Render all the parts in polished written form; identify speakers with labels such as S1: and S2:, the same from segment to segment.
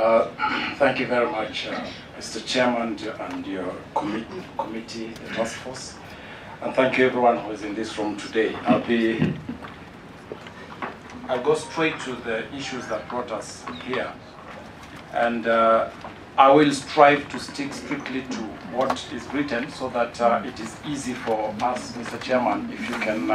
S1: Thank you very much, Mr. Chairman and your committee, the task force. And thank you everyone who is in this room today. I'll go straight to the issues that brought us here. And I will strive to stick strictly to what is written so that it is easy for us, Mr. Chairman, if you can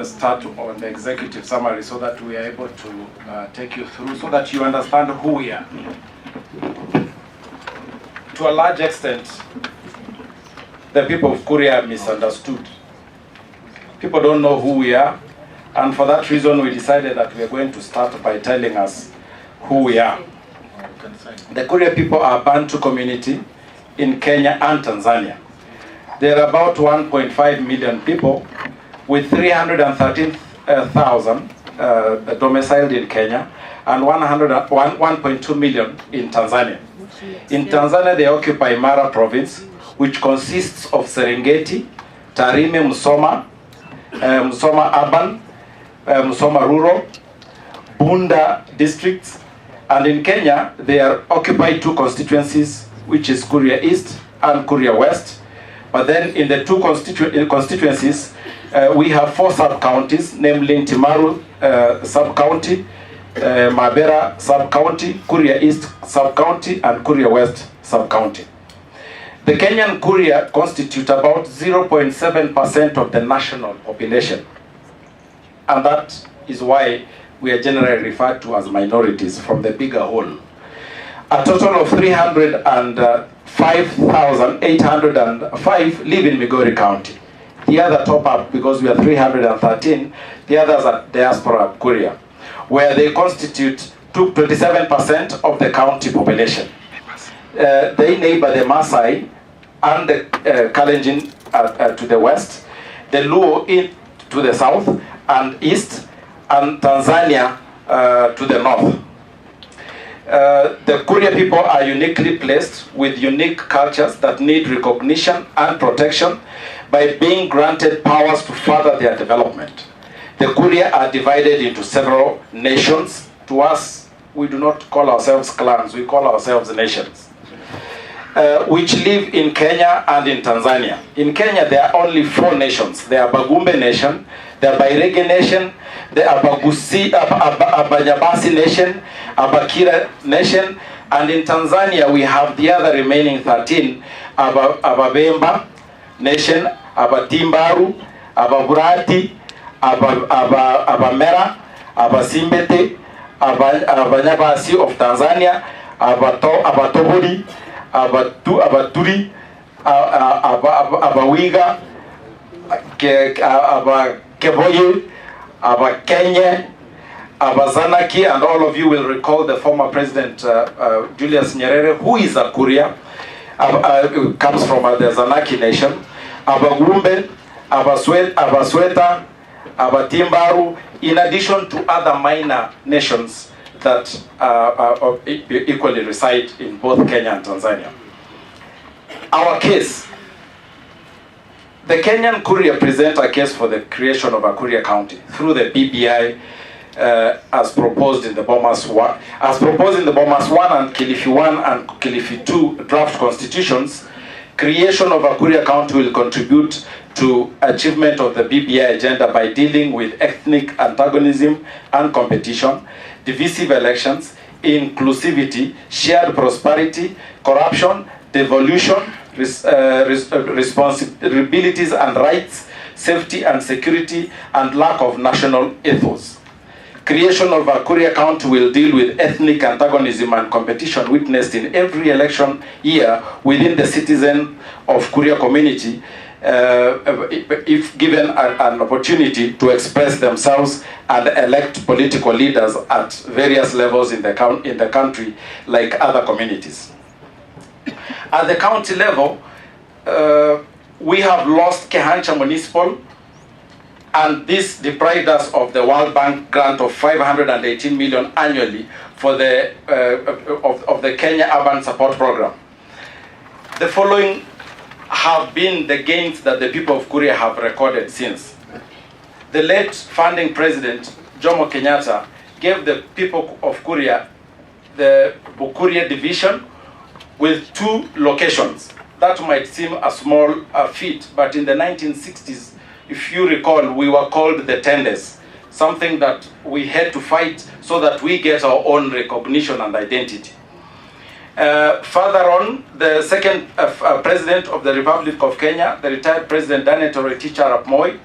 S1: start on the executive summary so that we are able to take you through so that you understand who we are. To a large extent, the people of Kuria are misunderstood. People don't know who we are, and for that reason we decided that we are going to start by telling us who we are. The Kuria people are a Bantu community in Kenya and Tanzania. There are about 1.5 million people with 313,000 domiciled in Kenya and 1.2 million in Tanzania. In Tanzania, they occupy Mara province, which consists of Serengeti, Tarime, Musoma, Musoma urban, Musoma rural, Bunda districts, and in Kenya, they are occupied two constituencies, which is Kuria East and Kuria West. But then in the two constituencies, we have four sub-counties, namely Ntimaru sub-county, Mabera sub-county, Kuria East sub-county, and Kuria West sub-county. The Kenyan Kuria constitute about 0.7% of the national population. And that is why we are generally referred to as minorities from the bigger whole. A total of 305,805 live in Migori County. The other top up, because we are 313, the others are diaspora Kuria, where they constitute 27% of the county population. They neighbor the Maasai and the Kalenjin to the west, the Luo to the south and east, and Tanzania to the north. The Kuria people are uniquely placed with unique cultures that need recognition and protection by being granted powers to further their development. The Kuria are divided into several nations. To us, we do not call ourselves clans, we call ourselves nations, which live in Kenya and in Tanzania. In Kenya, there are only four nations. The Abagumbe Nation, the Bairege Nation, the Abanyabasi Nation, Abakira Nation, and in Tanzania we have the other remaining 13, Ababemba Nation, Abatimbaru, Ababurati, Abamera, Abasimbete, Abanyabasi of Tanzania, Abatobori, Abaturi, Abawiga, Abakeboye, Abakenya, Abazanaki, and all of you will recall the former President Julius Nyerere, who is a Kuria, comes from the Zanaki nation, Abagumbe, Abasweta, Abatimbaru, in addition to other minor nations that equally reside in both Kenya and Tanzania. Our case. The Kenyan Kuria present a case for the creation of a Kuria County through the BBI as proposed in the Bomas 1. As proposed in the Bomas 1 and Kilifi 1 and Kilifi 2 draft constitutions, creation of a Kuria County will contribute to achievement of the BBI agenda by dealing with ethnic antagonism and competition, divisive elections, inclusivity, shared prosperity, corruption, devolution, responsibilities and rights, safety and security, and lack of national ethos. Creation of a Kuria County will deal with ethnic antagonism and competition witnessed in every election year within the citizen of Kuria community, if given an opportunity to express themselves and elect political leaders at various levels in the country like other communities. At the county level, we have lost Kehancha Municipal, and this deprived us of the World Bank grant of 518 million annually for the of the Kenya Urban Support Program. The following have been the gains that the people of Kuria have recorded since. The late founding president, Jomo Kenyatta, gave the people of Kuria the Bukuria division with 2 locations. That might seem a small feat, but in the 1960s, if you recall, we were called the Tenders, something that we had to fight so that we get our own recognition and identity. Further on, the second president of the Republic of Kenya, the retired President Daniel Toroitich Arap Moi,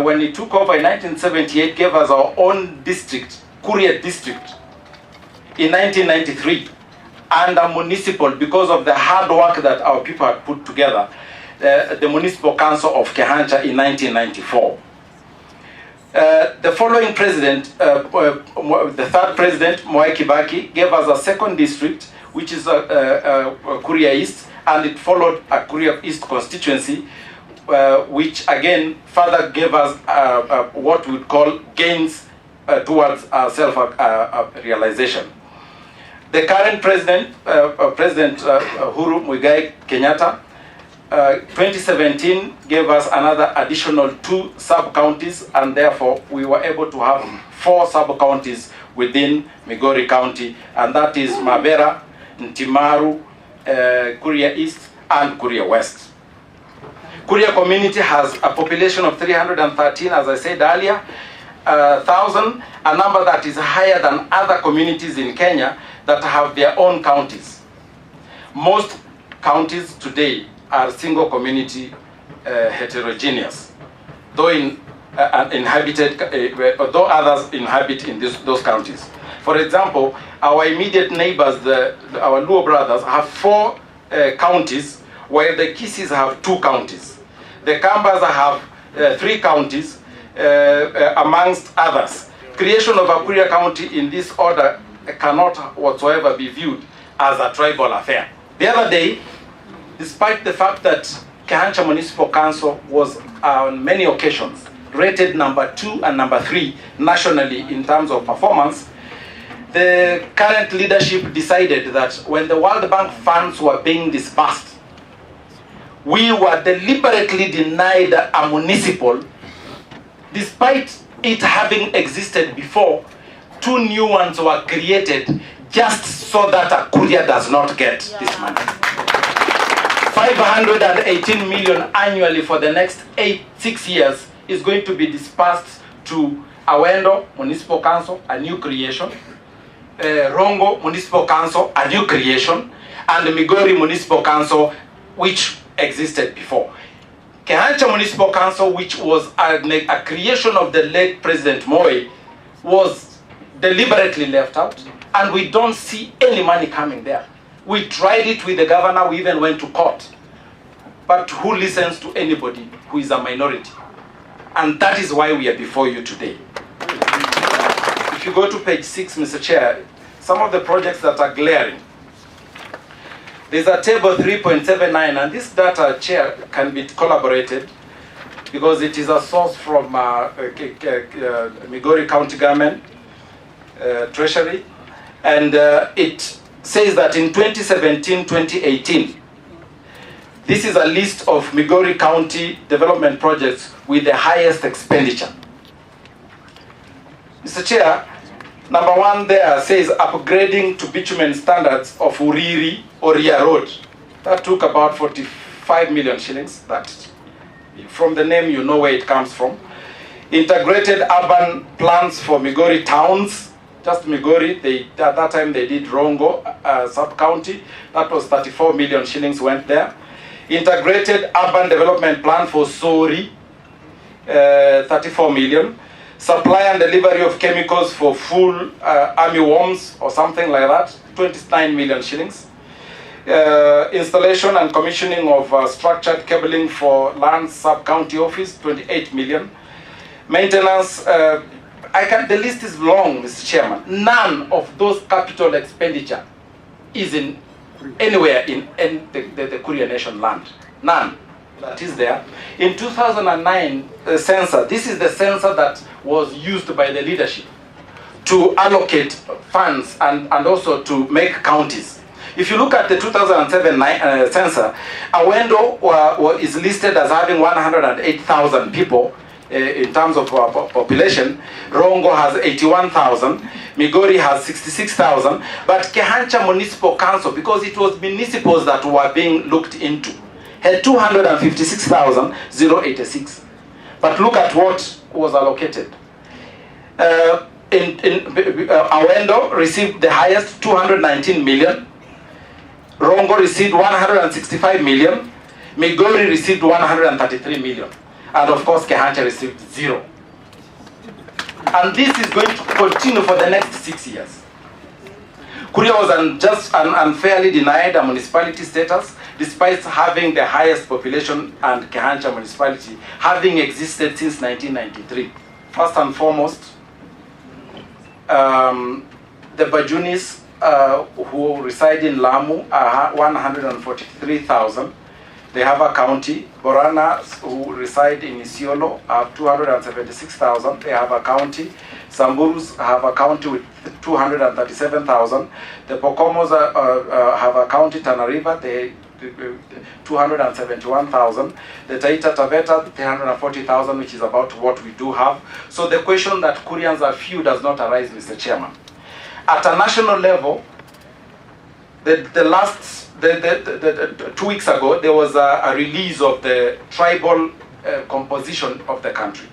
S1: when he took over in 1978, gave us our own district, Kuria district, in 1993, and a municipal, because of the hard work that our people had put together, the Municipal Council of Kehancha in 1994. The following president, the third president, Mwai Kibaki, gave us a second district, which is Kuria East, and it followed a Kuria East constituency, which again further gave us what we would call gains towards self-realization. The current president, President Uhuru Muigai Kenyatta, 2017 gave us another additional 2 sub-counties, and therefore we were able to have 4 sub-counties within Migori County, and that is Mabera, Ntimaru, Kuria East, and Kuria West. Kuria community has a population of 313, as I said earlier, 1,000, a number that is higher than other communities in Kenya that have their own counties. Most counties today are single community heterogeneous, though though others inhabit in those counties. For example, our immediate neighbors, our Luo brothers, have 4 counties, while the Kisis have 2 counties. The Kambas have 3 counties, amongst others. Creation of a Kuria County in this order cannot whatsoever be viewed as a tribal affair. The other day, despite the fact that Kehancha Municipal Council was on many occasions rated number 2 and number 3 nationally in terms of performance, the current leadership decided that when the World Bank funds were being disbursed, we were deliberately denied a municipal, despite it having existed before. 2 new ones were created just so that a Kuria does not get this money. 518 million annually for the next 6 years is going to be dispersed to Awendo Municipal Council, a new creation, Rongo Municipal Council, a new creation, and the Migori Municipal Council, which existed before. Kehancha Municipal Council, which was a creation of the late President Moi, was deliberately left out, and we don't see any money coming there. We tried it with the governor, we even went to court. But who listens to anybody who is a minority? And that is why we are before you today. If you go to page 6, Mr. Chair, some of the projects that are glaring. There's a table 3.79, and this data, Chair, can be collaborated because it is a source from Migori County Government, Treasury, and it says that in 2017-2018, this is a list of Migori County development projects with the highest expenditure. Mr. Chair, number 1 there says upgrading to bitumen standards of Uriri Oria Road. That took about 45 million shillings. That, from the name, you know where it comes from. Integrated urban plans for Migori towns. Just Migori, at that time they did Rongo sub-county. That was 34 million shillings went there. Integrated urban development plan for Sori, 34 million. Supply and delivery of chemicals for full army worms or something like that, 29 million shillings. Installation and commissioning of structured cabling for land sub-county office, 28 million. Maintenance, the list is long, Mr. Chairman. None of those capital expenditure is in anywhere in the Kuria Nation land. None. That is there. In 2009 census, this is the census that was used by the leadership to allocate funds and also to make counties. If you look at the 2007 census, Awendo is listed as having 108,000 people, in terms of population. Rongo has 81,000, Migori has 66,000, but Kehancha Municipal Council, because it was municipals that were being looked into, had 256,086. But look at what was allocated. Awendo received the highest, 219 million. Rongo received 165 million. Migori received 133 million. And of course, Kehancha received 0. And this is going to continue for the next 6 years. Kuria was unfairly denied a municipality status, despite having the highest population, and Kehancha municipality having existed since 1993. First and foremost, the Bajunis who reside in Lamu are 143,000. They have a county. Boranas who reside in Isiolo have 276,000. They have a county. Samburus have a county with 237,000. The Pokomos have a county, Tana River, they 271,000. The Taita Taveta, 340,000, which is about what we do have. So the question that Kurians are few does not arise, Mr. Chairman. At a national level, the 2 weeks ago, there was a release of the tribal composition of the country.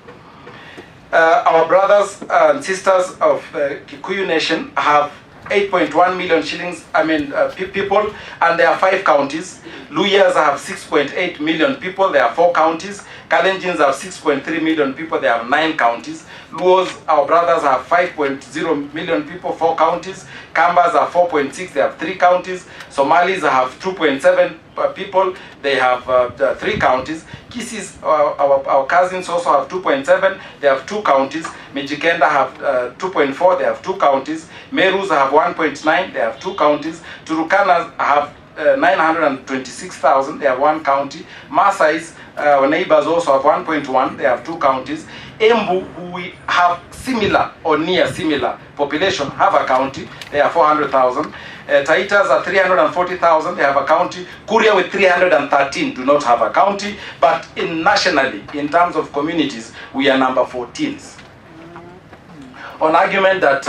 S1: Our brothers and sisters of the Kikuyu nation have 8.1 million shillings, people, and there are 5 counties. Luyas have 6.8 million people, there are 4 counties. Kalenjins have 6.3 million people, there are 9 counties. Luos, our brothers, have 5.0 million people, 4 counties. Kambas are 4.6, they have 3 counties. Somalis have 2.7 people, they have 3 counties. Kisis, our cousins, also have 2.7, they have 2 counties. Mijikenda have 2.4, they have 2 counties. Merus have 1.9, they have 2 counties. Turukanas have 926,000, they have 1 county. Maasais, our neighbors, also have 1.1, they have 2 counties. Embu, who we have similar or near similar population, have a county, they have 400,000. Taitas are 340,000, they have a county. Kuria with 313 do not have a county, but nationally, in terms of communities, we are number 14th. On argument that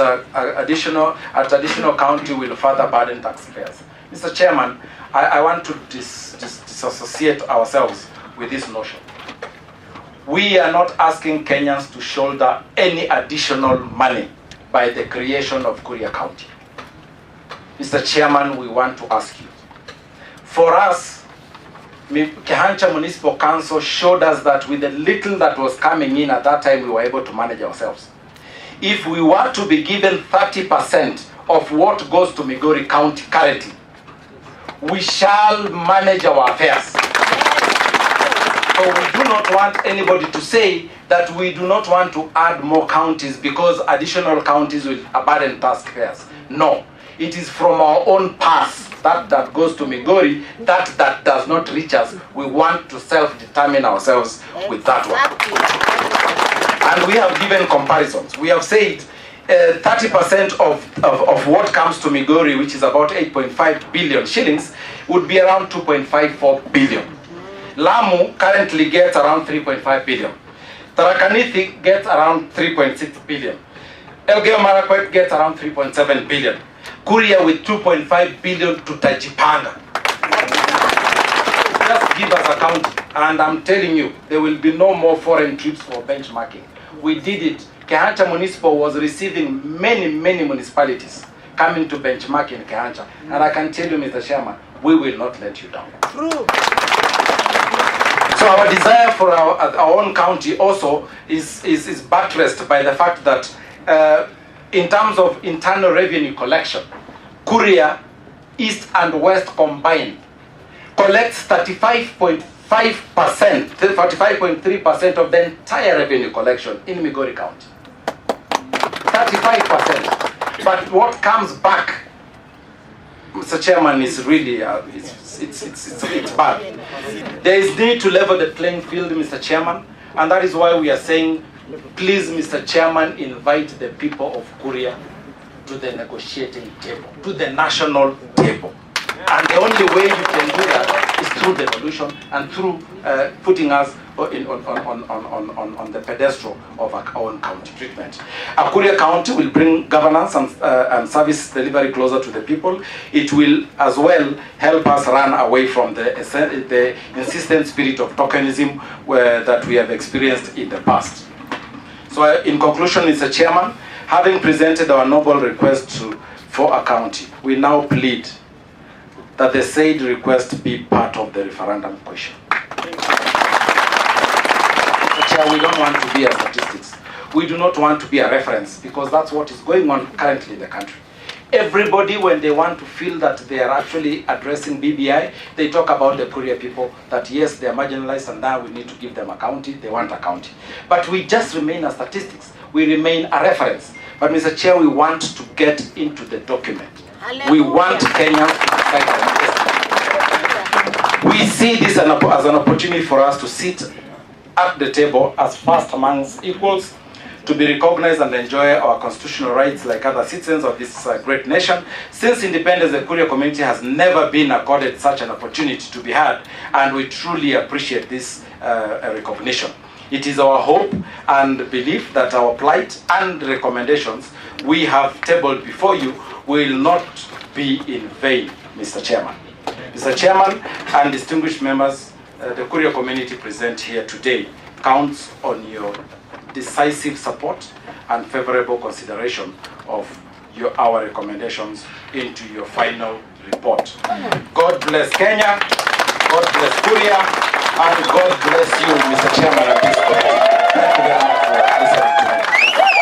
S1: additional county will further burden taxpayers. Mr. Chairman, I want to disassociate ourselves with this notion. We are not asking Kenyans to shoulder any additional money by the creation of Kuria County. Mr. Chairman, we want to ask you. For us, Kehancha Municipal Council showed us that with the little that was coming in at that time, we were able to manage ourselves. If we were to be given 30% of what goes to Migori County currently, we shall manage our affairs. So we do not want anybody to say that we do not want to add more counties because additional counties will burden taxpayers. No, it is from our own purse that goes to Migori, that does not reach us. We want to self-determine ourselves with that one. And we have given comparisons. We have said 30% of what comes to Migori, which is about 8.5 billion shillings, would be around 2.54 billion. Lamu currently gets around 3.5 billion. Tarakaniti gets around 3.6 billion. Elgeyo Marakwet gets around 3.7 billion. Kuria with 2.5 billion to Tajipanga. Just give us a county, and I'm telling you, there will be no more foreign trips for benchmarking. We did it. Kehancha Municipal was receiving many municipalities coming to benchmark in Kehancha. And I can tell you, Mr. Chairman, we will not let you down. True. So our desire for our own county also is buttressed by the fact that in terms of internal revenue collection, Kuria, East and West combined, collects 35.3% of the entire revenue collection in Migori County. 35%. But what comes back, Mr. Chairman, is really it's bad. There is need to level the playing field, Mr. Chairman, and that is why we are saying, please, Mr. Chairman, invite the people of Kuria to the negotiating table, to the national table. And the only way you can do that is through devolution and through putting us on the pedestal of our own county treatment. Kuria County will bring governance and service delivery closer to the people. It will as well help us run away from the insistent spirit of tokenism that we have experienced in the past. So in conclusion, Mr. Chairman, having presented our noble request for a county, we now plead that the said request be part of the referendum question. Mr. Chair, we don't want to be a statistics. We do not want to be a reference, because that's what is going on currently in the country. Everybody, when they want to feel that they are actually addressing BBI, they talk about the Kuria people, that yes, they are marginalized and now we need to give them a county, they want a county. But we just remain as statistics. We remain a reference. But Mr. Chair, we want to get into the document. Hallelujah. We want Kenyans to decide our destiny. We see this as an opportunity for us to sit at the table as first amongst equals, to be recognized and enjoy our constitutional rights like other citizens of this great nation. Since independence, the Kuria community has never been accorded such an opportunity to be had, and we truly appreciate this recognition. It is our hope and belief that our plight and recommendations we have tabled before you will not be in vain, Mr. Chairman. Mr. Chairman and distinguished members, the Kuria community present here today counts on your decisive support and favorable consideration of our recommendations into your final report. God bless Kenya, God bless Kuria, and God bless you, Mr. Chairman of this committee. Thank you very much for listening to me.